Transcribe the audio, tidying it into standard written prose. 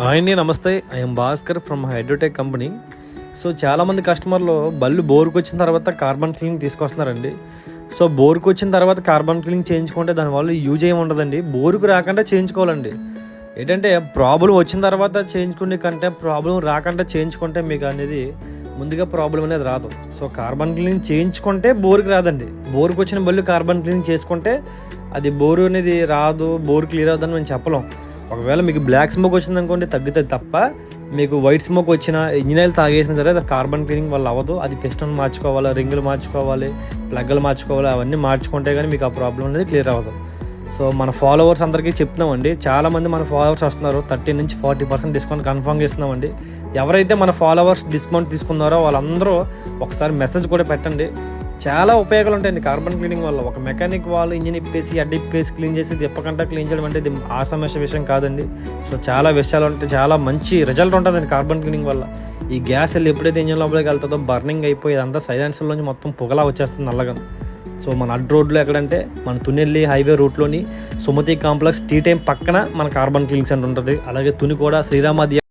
Hi అండి, నమస్తే. I'm Bhaskar from Hydrotech company. So చాలామంది కస్టమర్లు బళ్ళు బోర్కి వచ్చిన తర్వాత కార్బన్ క్లీనింగ్ తీసుకొస్తున్నారండి. సో బోర్కి వచ్చిన తర్వాత కార్బన్ క్లీనింగ్ చేయించుకుంటే దానివల్ల యూజ్ ఏమి ఉండదండి. బోరుకు రాకుండా చేయించుకోవాలండి. ఏంటంటే ప్రాబ్లం వచ్చిన తర్వాత చేయించుకునే కంటే ప్రాబ్లం రాకుండా చేయించుకుంటే మీకు అనేది ముందుగా ప్రాబ్లం అనేది రాదు. సో కార్బన్ క్లీనింగ్ చేయించుకుంటే బోరుకి రాదండి. బోరుకు వచ్చిన బళ్ళు కార్బన్ క్లీనింగ్ చేసుకుంటే అది బోరు అనేది రాదు, బోరు క్లియర్ అవుతుందని మేము చెప్పలేం. ఒకవేళ మీకు బ్లాక్ స్మోక్ వచ్చిందనుకోండి తగ్గుతుంది తప్ప, మీకు వైట్ స్మోక్ వచ్చినా ఇంజిన్ ఆయిల్ తాగేసినా సరే అది కార్బన్ క్లీనింగ్ వల్ల అవ్వదు. అది పిస్టన్ మార్చుకోవాలి, రింగులు మార్చుకోవాలి, ప్లగ్లు మార్చుకోవాలి. అవన్నీ మార్చుకుంటే కానీ మీకు ఆ ప్రాబ్లం అనేది క్లియర్ అవ్వదు. సో మన ఫాలోవర్స్ అందరికీ చెప్తున్నామండి. చాలామంది మన ఫాలోవర్స్ వస్తున్నారు. 30 నుంచి 40% డిస్కౌంట్ కన్ఫర్మ్ చేస్తున్నామండి. ఎవరైతే మన ఫాలోవర్స్ డిస్కౌంట్ తీసుకున్నారో వాళ్ళందరూ ఒకసారి మెసేజ్ కూడా పెట్టండి. చాలా ఉపయోగాలు ఉంటాయండి కార్బన్ క్లీనింగ్ వల్ల. ఒక మెకానిక్ వాళ్ళు ఇంజిన్ ఇప్పేసి అడ్డు ఇప్పేసి క్లీన్ చేసి తిప్పకుండా క్లీన్ చేయడం అంటే ఇది ఆసమస్య విషయం కాదండి. సో చాలా విషయాలు ఉంటాయి, చాలా మంచి రిజల్ట్ ఉంటుందండి కార్బన్ క్లీనింగ్ వల్ల. ఈ గ్యాస్ వెళ్ళి ఎప్పుడైతే ఇంజిన్ లోపలికి వెళ్తుందో బర్నింగ్ అయిపోయి అదంతా సైలెన్సర్లోంచి మొత్తం పొగలా వచ్చేస్తుంది నల్లగా. సో మన అడ్ రోడ్లో ఎక్కడంటే మన తునెల్లి హైవే రూట్లోని సుమతి కాంప్లెక్స్ టీ టైం పక్కన మన కార్బన్ క్లీనింగ్ సెంటర్ ఉంటుంది. అలాగే తుని కూడా శ్రీరామ